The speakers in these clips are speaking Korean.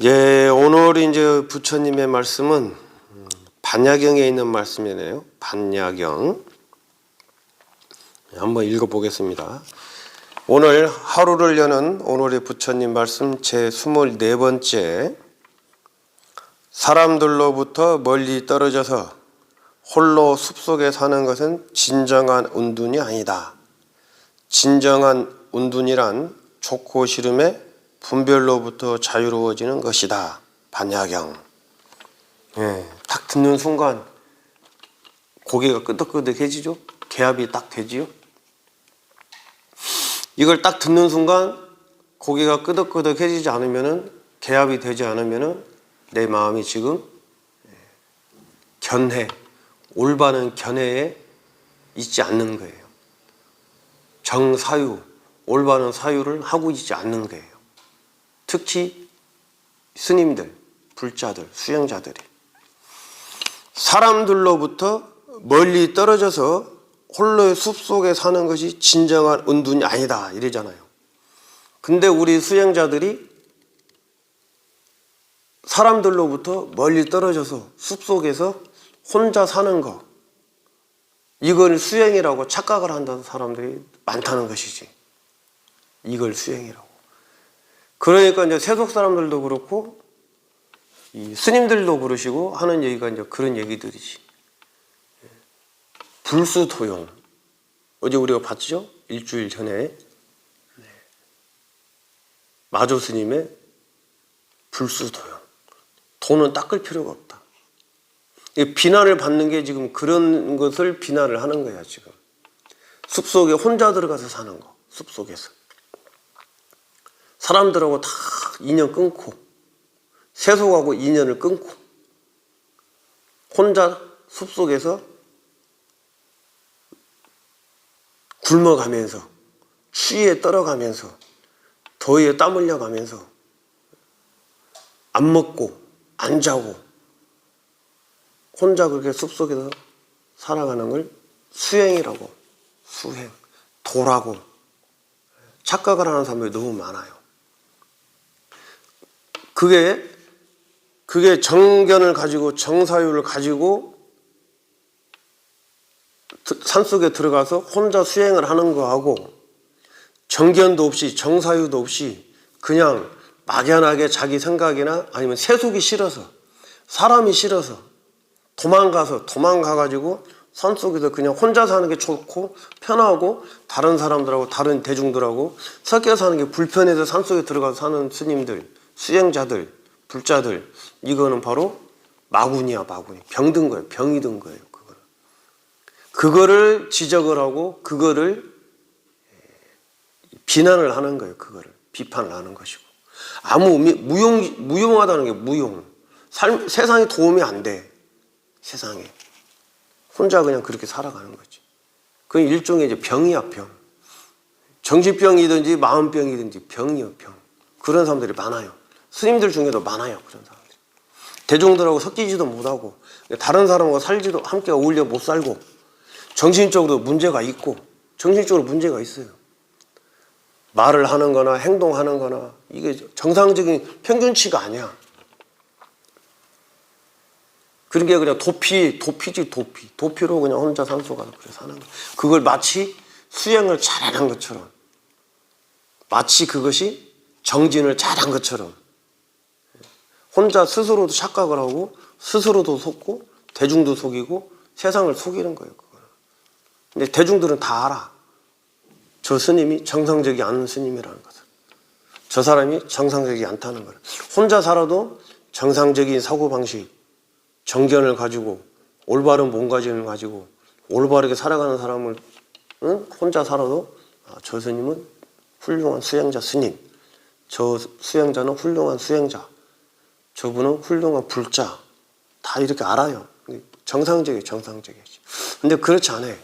예, 오늘 이제 부처님의 말씀은 반야경에 있는 말씀이네요. 반야경. 한번 읽어보겠습니다. 오늘 하루를 여는 오늘의 부처님 말씀 제 24번째. 사람들로부터 멀리 떨어져서 홀로 숲속에 사는 것은 진정한 운둔이 아니다. 진정한 운둔이란 좋고 싫음의 분별로부터 자유로워지는 것이다. 반야경. 예, 딱 듣는 순간 고개가 끄덕끄덕해지죠. 개압이 딱 되지요. 이걸 딱 듣는 순간 고개가 끄덕끄덕해지지 않으면은, 개압이 되지 않으면은 내 마음이 지금 견해, 올바른 견해에 있지 않는 거예요. 정사유, 올바른 사유를 하고 있지 않는 거예요. 특히 스님들, 불자들, 수행자들이 사람들로부터 멀리 떨어져서 홀로의 숲속에 사는 것이 진정한 은둔이 아니다 이러잖아요. 근데 우리 수행자들이 사람들로부터 멀리 떨어져서 숲속에서 혼자 사는 거, 이걸 수행이라고 착각을 한다는 사람들이 많다는 것이지. 이걸 수행이라고. 그러니까 이제 세속 사람들도 그렇고 이 스님들도 그러시고 하는 얘기가 이제 그런 얘기들이지. 불수토용. 어제 우리가 봤죠? 일주일 전에 마조 스님의 불수토용. 돈은 닦을 필요가 없다. 비난을 받는 게 지금 그런 것을 비난을 하는 거야 지금. 숲속에 혼자 들어가서 사는 거. 숲속에서 사람들하고 다 인연 끊고, 세속하고 인연을 끊고, 혼자 숲속에서 굶어가면서, 추위에 떨어가면서, 더위에 땀 흘려가면서, 안 먹고 안 자고 혼자 그렇게 숲속에서 살아가는 걸 수행이라고, 수행, 도라고 착각을 하는 사람들이 너무 많아요. 그게 정견을 가지고 정사유를 가지고 산속에 들어가서 혼자 수행을 하는 거하고, 정견도 없이 정사유도 없이 그냥 막연하게 자기 생각이나 아니면 세속이 싫어서, 사람이 싫어서 도망가가지고 산속에서 그냥 혼자 사는 게 좋고 편하고, 다른 사람들하고 다른 대중들하고 섞여 사는 게 불편해서 산속에 들어가서 사는 스님들, 수행자들, 불자들, 이거는 바로 마군이야. 마군이. 병든 거예요. 병이 든 거예요. 그거를 지적을 하고 그거를 비난을 하는 거예요. 그거를 비판을 하는 것이고, 아무 무용하다는 게 무용. 세상에 도움이 안 돼. 세상에 혼자 그냥 그렇게 살아가는 거지. 그건 일종의 이제 병이야. 병. 정신병이든지 마음병이든지 병이요. 병. 그런 사람들이 많아요. 스님들 중에도 많아요. 그런 사람들이. 대중들하고 섞이지도 못하고, 다른 사람과 살지도, 함께 어울려 못 살고, 정신적으로 문제가 있고, 정신적으로 문제가 있어요. 말을 하는 거나 행동하는 거나 이게 정상적인 평균치가 아니야. 그런 게 그냥 도피지. 도피로 그냥 혼자 산소 가서 그래 사는 거야. 그걸 마치 수행을 잘하는 것처럼, 마치 그것이 정진을 잘한 것처럼 혼자 스스로도 착각을 하고, 스스로도 속고, 대중도 속이고, 세상을 속이는 거예요. 그거는. 근데 대중들은 다 알아. 저 스님이 정상적이 않은 스님이라는 것을. 저 사람이 정상적이 않다는 걸. 혼자 살아도 정상적인 사고방식, 정견을 가지고, 올바른 몸가짐을 가지고 올바르게 살아가는 사람을 혼자 살아도, 저 스님은 훌륭한 수행자 스님, 저 수행자는 훌륭한 수행자, 저분은 훌륭한 불자, 다 이렇게 알아요. 정상적이지. 근데 그렇지 않아요.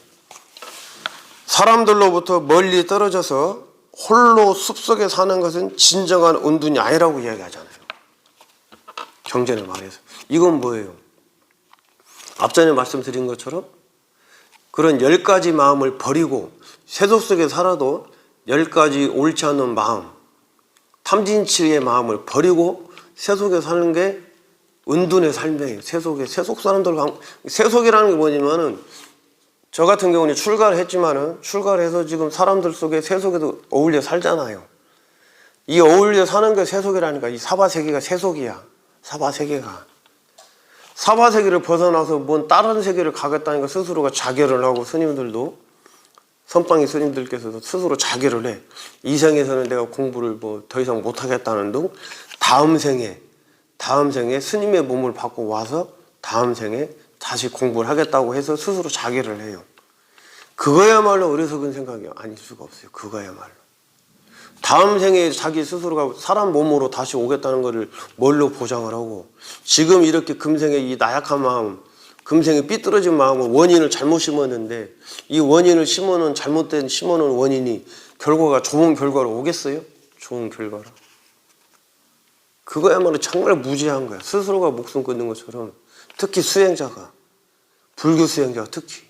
사람들로부터 멀리 떨어져서 홀로 숲속에 사는 것은 진정한 은둔이 아니라고 이야기하잖아요. 경전에 말해서. 이건 뭐예요? 앞전에 말씀드린 것처럼 그런 10가지 마음을 버리고, 세속 속에 살아도 10가지 옳지 않은 마음, 탐진치의 마음을 버리고 세속에 사는 게 은둔의 삶이에요. 세속 사람들과 세속이라는 게 뭐냐면은 저 같은 경우는 출가를 했지만은 출가를 해서 지금 사람들 속에 세속에도 어울려 살잖아요. 이 어울려 사는 게 세속이라니까. 이 사바세계가 세속이야. 사바세계가. 사바세계를 벗어나서 뭔 다른 세계를 가겠다니까 스스로가 자결을 하고 스님들도 선방이 스님들께서도 스스로 자결을 해. 이 생에서는 내가 공부를 뭐 더 이상 못하겠다는 둥 다음 생에 스님의 몸을 받고 와서 다음 생에 다시 공부를 하겠다고 해서 스스로 자결을 해요. 그거야말로 어리석은 생각이 아닐 수가 없어요. 그거야말로. 다음 생에 자기 스스로가 사람 몸으로 다시 오겠다는 것을 뭘로 보장을 하고 지금 이렇게 금생의 이 나약한 마음, 금생의 삐뚤어진 마음은 원인을 잘못 심었는데 이 원인을 잘못된 심어놓은 원인이 결과가 좋은 결과로 오겠어요? 좋은 결과로. 그거야말로 정말 무지한 거야. 스스로가 목숨 끊는 것처럼. 특히 수행자가, 불교 수행자가 특히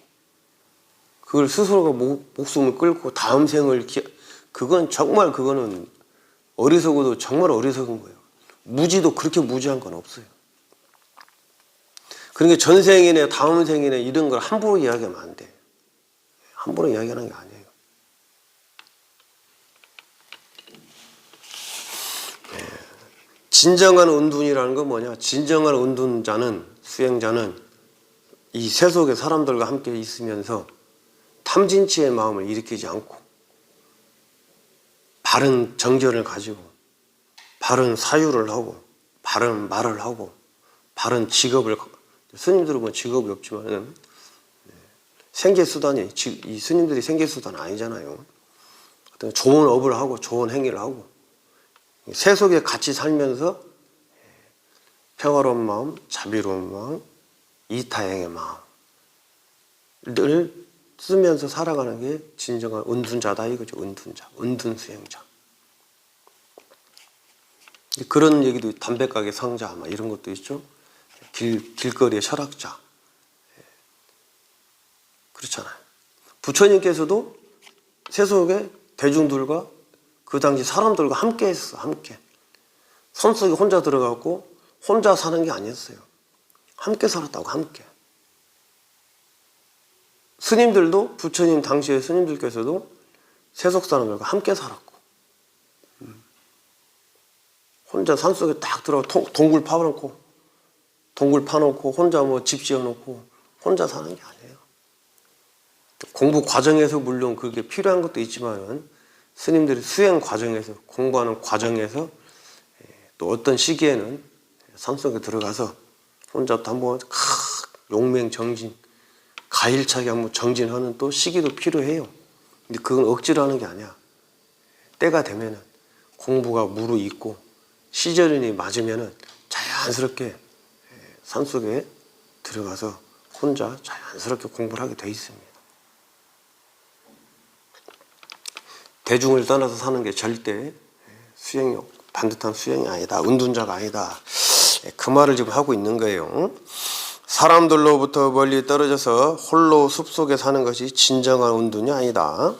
그걸 스스로가 목숨을 끊고 다음 생을 그거는 어리석어도 정말 어리석은 거예요. 무지도 그렇게 무지한 건 없어요. 그러니까 전생이네 다음 생이네 이런 걸 함부로 이야기하면 안 돼. 함부로 이야기하는 게 아니에요. 진정한 은둔이라는 건 뭐냐? 진정한 은둔자는, 수행자는 이 세속의 사람들과 함께 있으면서 탐진치의 마음을 일으키지 않고 바른 정견을 가지고 바른 사유를 하고 바른 말을 하고 바른 직업을, 스님들은 뭐 직업이 없지만 생계수단이, 이 스님들이 생계수단 아니잖아요. 어떤 좋은 업을 하고 좋은 행위를 하고 세속에 같이 살면서 평화로운 마음, 자비로운 마음, 이타행의 마음을 쓰면서 살아가는 게 진정한 은둔자다 이거죠. 은둔자, 은둔수행자. 그런 얘기도 담배가게 상자 막 이런 것도 있죠. 길거리의 철학자. 그렇잖아요. 부처님께서도 세속의 대중들과 그 당시 사람들과 함께 했어. 함께. 산속에 혼자 들어가고 혼자 사는 게 아니었어요. 함께 살았다고. 함께. 스님들도 부처님 당시의 스님들께서도 세속 사람들과 함께 살았고 혼자 산속에 딱 들어가 동굴 파놓고 혼자 뭐 집 지어놓고 혼자 사는 게 아니에요. 공부 과정에서 물론 그게 필요한 것도 있지만은 스님들이 수행 과정에서 공부하는 과정에서 또 어떤 시기에는 산속에 들어가서 혼자 또 한번 용맹정진 가일차게 한번 정진하는 또 시기도 필요해요. 근데 그건 억지로 하는 게 아니야. 때가 되면은 공부가 무르익고 시절이 맞으면은 자연스럽게 산속에 들어가서 혼자 자연스럽게 공부를 하게 돼 있습니다. 대중을 떠나서 사는 게 절대 수행이 반듯한 수행이 아니다. 은둔자가 아니다. 그 말을 지금 하고 있는 거예요. 사람들로부터 멀리 떨어져서 홀로 숲속에 사는 것이 진정한 은둔이 아니다.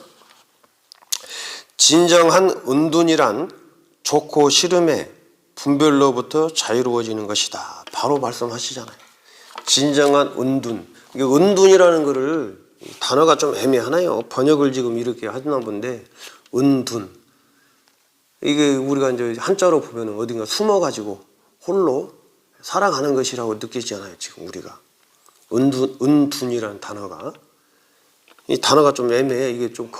진정한 은둔이란 좋고 싫음의 분별로부터 자유로워지는 것이다. 바로 말씀하시잖아요. 진정한 은둔. 은둔이라는 거를 단어가 좀 애매하나요? 번역을 지금 이렇게 하나 본데 은둔. 이게 우리가 이제 한자로 보면 어딘가 숨어가지고 홀로 살아가는 것이라고 느끼잖아요. 지금 우리가 은둔이라는 단어가 이 단어가 좀 애매해. 이게 좀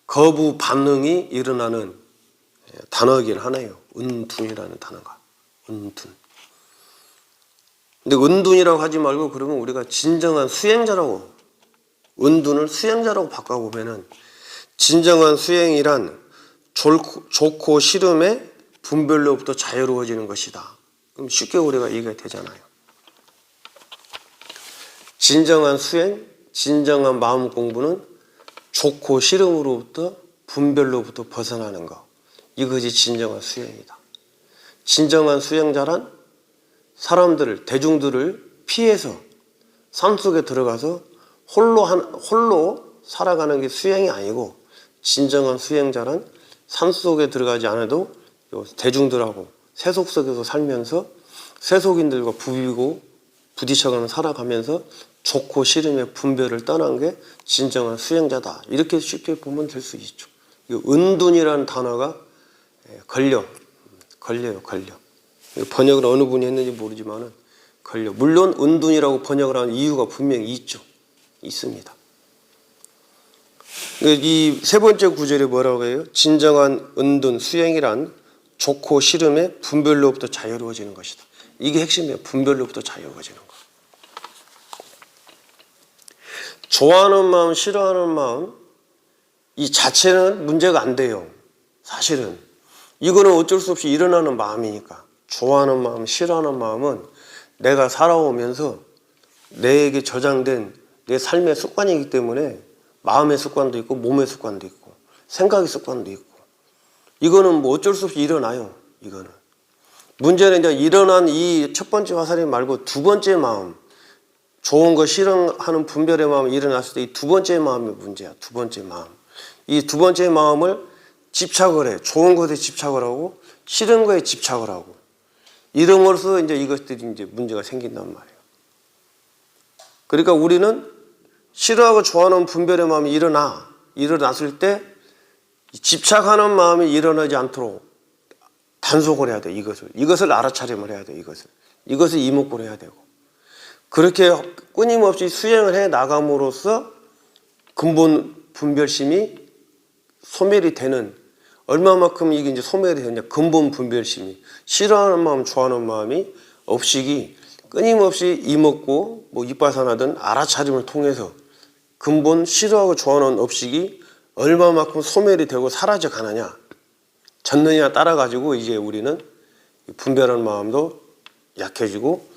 거부 반응이 일어나는 단어이긴 하네요. 은둔이라는 단어가 은둔. 근데 은둔이라고 하지 말고 그러면 우리가 진정한 수행자라고 은둔을 수행자라고 바꿔보면은 진정한 수행이란 좋고 싫음의 분별로부터 자유로워지는 것이다. 그럼 쉽게 우리가 이해가 되잖아요. 진정한 수행, 진정한 마음 공부는 좋고 싫음으로부터 분별로부터 벗어나는 것. 이것이 진정한 수행이다. 진정한 수행자란 사람들을, 대중들을 피해서 산속에 들어가서 홀로 살아가는 게 수행이 아니고 진정한 수행자란 산속에 들어가지 않아도 요 대중들하고 세속 속에서 살면서 세속인들과 부딪혀가는 살아가면서 좋고 싫음의 분별을 떠난 게 진정한 수행자다. 이렇게 쉽게 보면 될 수 있죠. 이 은둔이라는 단어가 걸려요. 번역을 어느 분이 했는지 모르지만은 걸려. 물론 은둔이라고 번역을 하는 이유가 분명히 있습니다. 이 세 번째 구절에 뭐라고 해요? 진정한 은둔, 수행이란 좋고 싫음의 분별로부터 자유로워지는 것이다. 이게 핵심이에요. 분별로부터 자유로워지는 거. 좋아하는 마음, 싫어하는 마음 이 자체는 문제가 안 돼요. 사실은 이거는 어쩔 수 없이 일어나는 마음이니까. 좋아하는 마음, 싫어하는 마음은 내가 살아오면서 내게 저장된 내 삶의 습관이기 때문에 마음의 습관도 있고 몸의 습관도 있고 생각의 습관도 있고 이거는 뭐 어쩔 수 없이 일어나요. 이거는 문제는 이제 일어난 이 첫 번째 화살이 말고 두 번째 마음, 좋은 거 싫어하는 분별의 마음이 일어났을 때 이 두 번째 마음이 문제야. 두 번째 마음. 이 두 번째 마음을 집착을 해. 좋은 것에 집착을 하고 싫은 거에 집착을 하고 이름으로써 이제 이것들이 이제 문제가 생긴단 말이에요. 그러니까 우리는 싫어하고 좋아하는 분별의 마음이 일어났을 때 집착하는 마음이 일어나지 않도록 단속을 해야 돼. 이것을 알아차림을 해야 돼. 이것을 이목구를 해야 되고 그렇게 끊임없이 수행을 해 나감으로써 근본 분별심이 소멸이 되는 얼마만큼 이게 이제 소멸이 되냐 근본 분별심이 싫어하는 마음 좋아하는 마음이 업식이 끊임없이 이먹고 뭐 이빠산하든 알아차림을 통해서 근본 싫어하고 좋아하는 업식이 얼마만큼 소멸이 되고 사라져 가느냐 졌느냐 따라 가지고 이제 우리는 분별하는 마음도 약해지고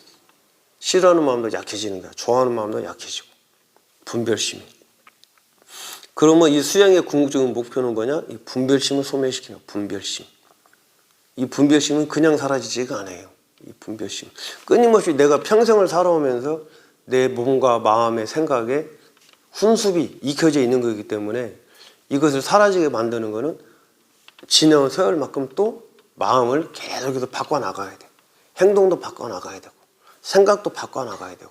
싫어하는 마음도 약해지는 거야. 좋아하는 마음도 약해지고 분별심이. 그러면 이 수행의 궁극적인 목표는 뭐냐? 이 분별심을 소멸시키는 거야. 분별심. 이 분별심은 그냥 사라지지가 않아요. 이 분별심. 끊임없이 내가 평생을 살아오면서 내 몸과 마음의 생각에 훈습이 익혀져 있는 거기 때문에 이것을 사라지게 만드는 거는 지나온 세월만큼 또 마음을 계속해서 바꿔나가야 돼. 행동도 바꿔나가야 되고 생각도 바꿔나가야 되고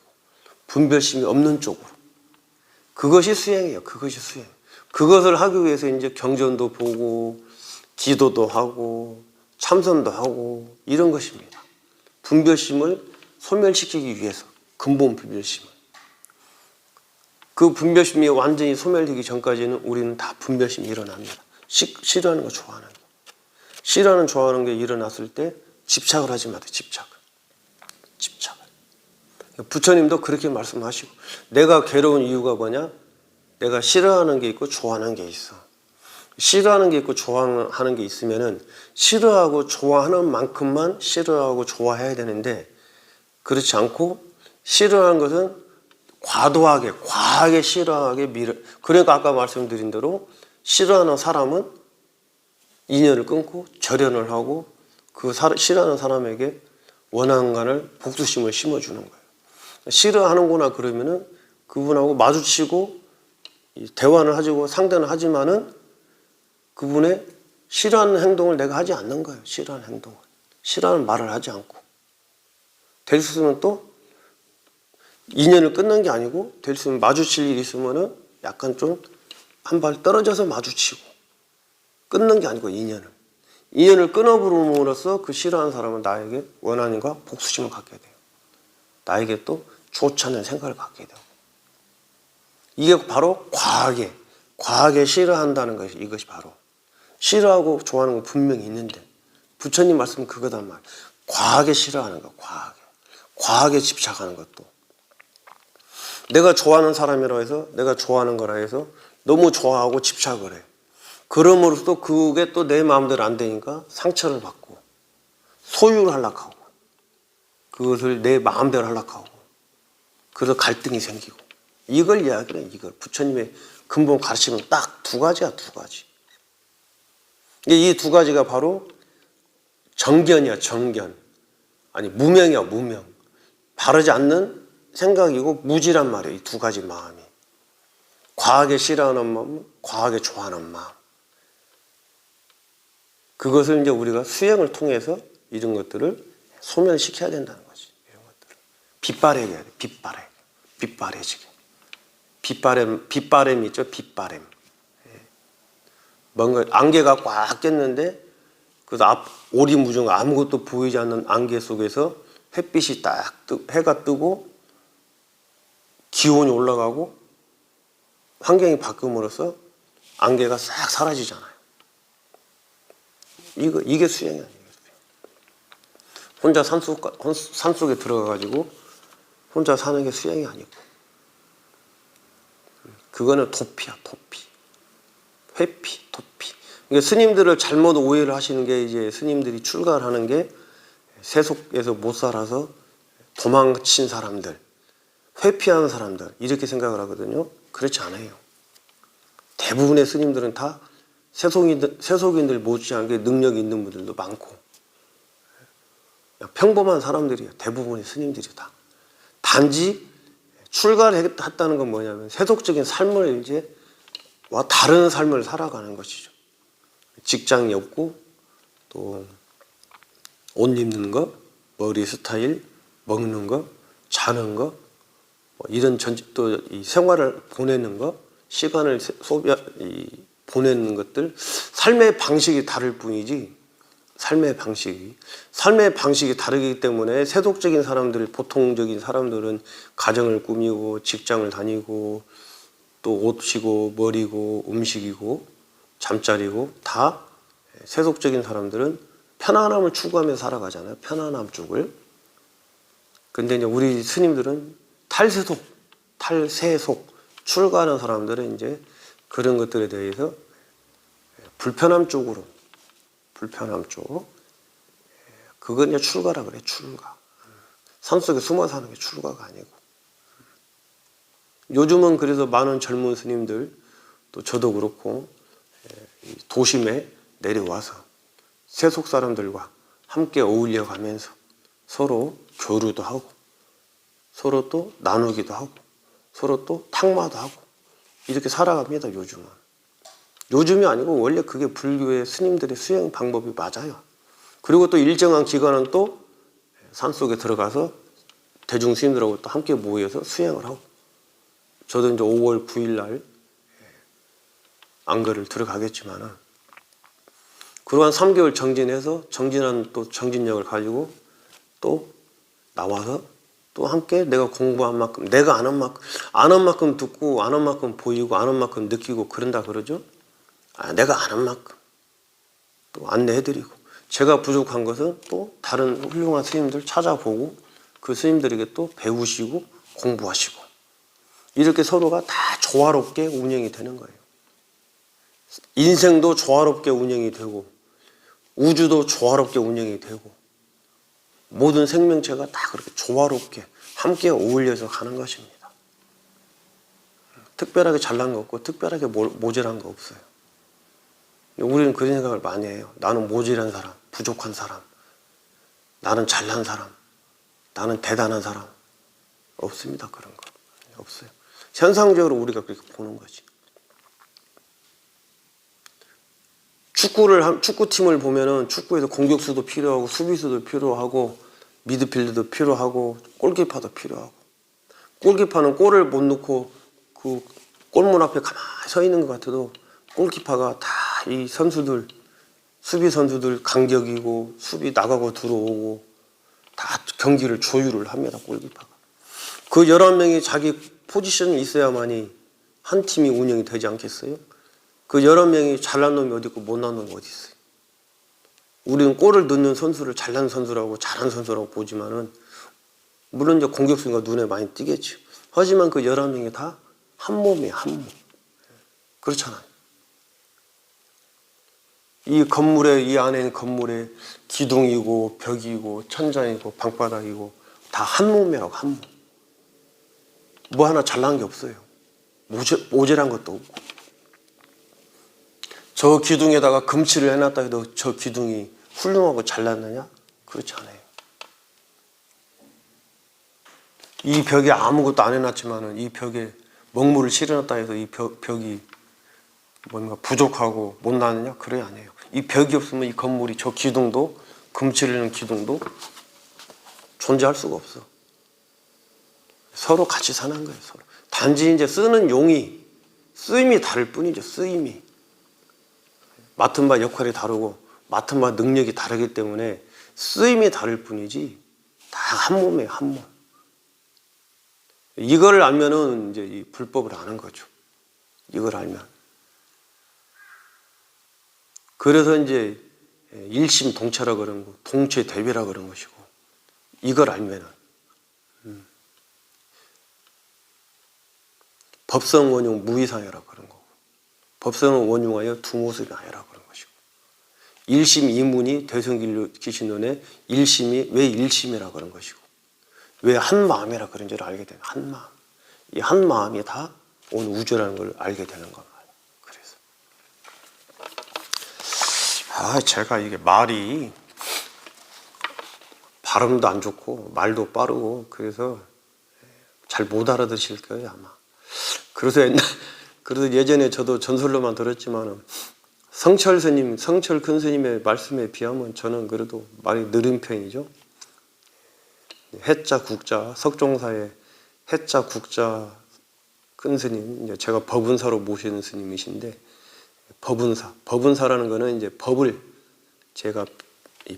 분별심이 없는 쪽으로. 그것이 수행이에요. 그것이 수행. 그것을 하기 위해서 이제 경전도 보고 기도도 하고 참선도 하고 이런 것입니다. 분별심을 소멸시키기 위해서 근본 분별심을. 그 분별심이 완전히 소멸되기 전까지는 우리는 다 분별심이 일어납니다. 싫어하는 거 좋아하는 거. 싫어하는 좋아하는 게 일어났을 때 집착을 하지 마세요. 집착을. 부처님도 그렇게 말씀하시고 내가 괴로운 이유가 뭐냐? 내가 싫어하는 게 있고 좋아하는 게 있어. 싫어하는 게 있고 좋아하는 게 있으면은 싫어하고 좋아하는 만큼만 싫어하고 좋아해야 되는데 그렇지 않고 싫어하는 것은 과하게 싫어하게 그러니까 아까 말씀드린 대로 싫어하는 사람은 인연을 끊고 절연을 하고 그 싫어하는 사람에게 원한간을 복수심을 심어주는 거예요. 싫어하는구나 그러면은 그분하고 마주치고 대화를 하고 상대는 하지만은 그분의 싫어하는 행동을 내가 하지 않는 거예요. 싫어하는 행동을. 싫어하는 말을 하지 않고. 될 수 있으면 또 인연을 끊는 게 아니고 될 수 있으면 마주칠 일이 있으면은 약간 좀 한 발 떨어져서 마주치고 끊는 게 아니고 인연을 끊어버림으로써 그 싫어하는 사람은 나에게 원한과 복수심을 갖게 돼요. 나에게 또 좋지 않은 생각을 갖게 되고 이게 바로 과하게 싫어한다는 것이 이것이 바로 싫어하고 좋아하는 건 분명히 있는데 부처님 말씀은 그거단 말이에요. 과하게 싫어하는 거 과하게 집착하는 것도 내가 좋아하는 사람이라 해서 내가 좋아하는 거라 해서 너무 좋아하고 집착을 해. 그럼으로써 그게 또 내 마음대로 안 되니까 상처를 받고 소유를 하려고 하고 그것을 내 마음대로 하려고 하고 그래서 갈등이 생기고 이걸 이야기해요. 이걸 부처님의 근본 가르침은 딱 두 가지야. 두 가지. 이 두 가지가 바로 정견이야. 정견. 아니 무명이야. 무명. 바르지 않는 생각이고 무지란 말이에요. 이 두 가지 마음이. 과하게 싫어하는 마음, 과하게 좋아하는 마음. 그것을 이제 우리가 수행을 통해서 이런 것들을 소멸시켜야 된다는 거지. 이런 것들을 빛바래게 해야 돼. 빛바래지게. 빛바램이 있죠. 빛바램. 뭔가 안개가 꽉 꼈는데 그래서 오리무중 아무것도 보이지 않는 안개 속에서 햇빛이 해가 뜨고 기온이 올라가고 환경이 바뀜으로써 안개가 싹 사라지잖아요. 이게 수행이 아니에요. 혼자 산속에 들어가가지고 혼자 사는 게 수행이 아니고, 그거는 도피야, 도피. 회피, 도피. 그러니까 스님들을 잘못 오해를 하시는 게, 이제 스님들이 출가를 하는 게 세속에서 못 살아서 도망친 사람들, 회피하는 사람들, 이렇게 생각을 하거든요. 그렇지 않아요. 대부분의 스님들은 다 세속인들 못지않게 능력이 있는 분들도 많고, 평범한 사람들이에요. 대부분의 스님들이 다. 단지 출가를 했다는 건 뭐냐면 세속적인 삶을 이제 다른 삶을 살아가는 것이죠. 직장이 없고, 또 옷 입는 거, 머리 스타일, 먹는 거, 자는 거, 이런 또 이 생활을 보내는 거, 시간을 보내는 것들, 삶의 방식이 다를 뿐이지, 삶의 방식이 다르기 때문에 세속적인 사람들, 보통적인 사람들은 가정을 꾸미고 직장을 다니고 또 옷이고 머리고 음식이고 잠자리고, 다 세속적인 사람들은 편안함을 추구하며 살아가잖아요. 편안함 쪽을. 근데 이제 우리 스님들은 탈세속, 출가하는 사람들은 이제 그런 것들에 대해서 불편함 쪽, 그건 이제 출가라 그래. 출가. 산속에 숨어 사는 게 출가가 아니고. 요즘은 그래서 많은 젊은 스님들, 또 저도 그렇고, 도심에 내려와서 세속 사람들과 함께 어울려 가면서 서로 교류도 하고, 서로 또 나누기도 하고, 서로 또 탁마도 하고, 이렇게 살아갑니다. 요즘이 아니고 원래 그게 불교의 스님들의 수행 방법이 맞아요. 그리고 또 일정한 기간은 또 산속에 들어가서 대중 스님들하고 또 함께 모여서 수행을 하고, 저도 이제 5월 9일 날 안거를 들어가겠지만은, 그러한 3개월 정진해서 정진한 또 정진력을 가지고 또 나와서 또 함께 내가 공부한 만큼, 내가 아는 만큼 듣고, 아는 만큼 보이고, 아는 만큼 느끼고 그런다 그러죠. 내가 아는 만큼 또 안내해드리고, 제가 부족한 것은 또 다른 훌륭한 스님들 찾아보고 그 스님들에게 또 배우시고 공부하시고, 이렇게 서로가 다 조화롭게 운영이 되는 거예요. 인생도 조화롭게 운영이 되고, 우주도 조화롭게 운영이 되고, 모든 생명체가 다 그렇게 조화롭게 함께 어울려서 가는 것입니다. 특별하게 잘난 거 없고 특별하게 모자란 거 없어요. 우리는 그런 생각을 많이 해요. 나는 모자란 사람, 부족한 사람, 나는 잘난 사람, 나는 대단한 사람. 없습니다. 그런 거 없어요. 현상적으로 우리가 그렇게 보는 거지. 축구팀을 보면은 축구에서 공격수도 필요하고 수비수도 필요하고 미드필더도 필요하고 골키퍼도 필요하고, 골키퍼는 골을 못 넣고 그 골문 앞에 가만히 서 있는 것 같아도 골키퍼가 다 이 선수들, 수비 선수들 간격이고 수비 나가고 들어오고 다 경기를 조율을 합니다. 골키퍼가. 그 11명이 자기 포지션이 있어야만이 한 팀이 운영이 되지 않겠어요? 그 11명이 잘난 놈이 어디 있고 못난 놈이 어디 있어요? 우리는 골을 넣는 선수를 잘난 선수라고 잘한 선수라고 보지만은, 물론 이제 공격수가 눈에 많이 띄겠죠. 하지만 그 11명이 다 한 몸이에요. 한 몸. 그렇잖아요. 이 안에 있는 건물에 기둥이고 벽이고 천장이고 방바닥이고 다 한 몸이라고, 한 몸. 뭐 하나 잘난 게 없어요. 모자란 것도 없고. 저 기둥에다가 금칠을 해놨다 해도 저 기둥이 훌륭하고 잘났느냐? 그렇지 않아요. 이 벽에 아무것도 안 해놨지만은 이 벽에 먹물을 실어놨다 해서 이 벽이 뭔가 부족하고 못나느냐? 그래 아니에요. 이 벽이 없으면 이 건물이 저 기둥도 금칠하는 기둥도 존재할 수가 없어. 서로 같이 사는 거예요. 서로. 단지 이제 쓰는 용이 쓰임이 다를 뿐이죠. 쓰임이 맡은 바 역할이 다르고 맡은 바 능력이 다르기 때문에 쓰임이 다를 뿐이지 다 한 몸이에요. 한 몸. 이걸 알면은 이제 이 불법을 아는 거죠. 이걸 알면. 그래서 이제 일심동체라 그런 거, 동체대비라 그런 것이고, 이걸 알면은 법성원용 무이상이라 그런 거고, 법성은 원용하여 두 모습이 아니라 그런 것이고, 일심이문이 대성기신론의 일심이 왜 일심이라 그런 것이고, 왜 한 마음이라 그런 줄 알게 되는 한 마음. 이 한 마음이 다 온 우주라는 걸 알게 되는 겁니다. 그래서 제가 이게 말이 발음도 안 좋고 말도 빠르고 그래서 잘 못 알아들으실 거예요 아마. 그래서 예전에 저도 전설로만 들었지만 성철 스님, 성철 큰 스님의 말씀에 비하면 저는 그래도 말이 느린 편이죠. 해자 국자 석종사의 해자 국자 큰 스님, 이제 제가 법은사로 모시는 스님이신데, 법은사라는 거는 이제 법을 제가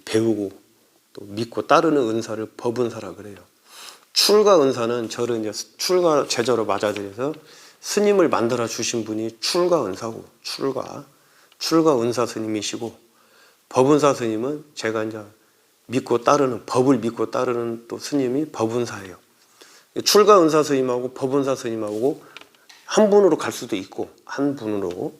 배우고 또 믿고 따르는 은사를 법은사라 그래요. 출가 은사는 저를 이제 출가 제자로 맞아들여서 스님을 만들어 주신 분이 출가 은사고, 출가 은사 스님이시고, 법은사 스님은 제가 이제 믿고 따르는, 법을 믿고 따르는 또 스님이 법은사예요. 출가 은사 스님하고 법은사 스님하고 한 분으로 갈 수도 있고, 한 분으로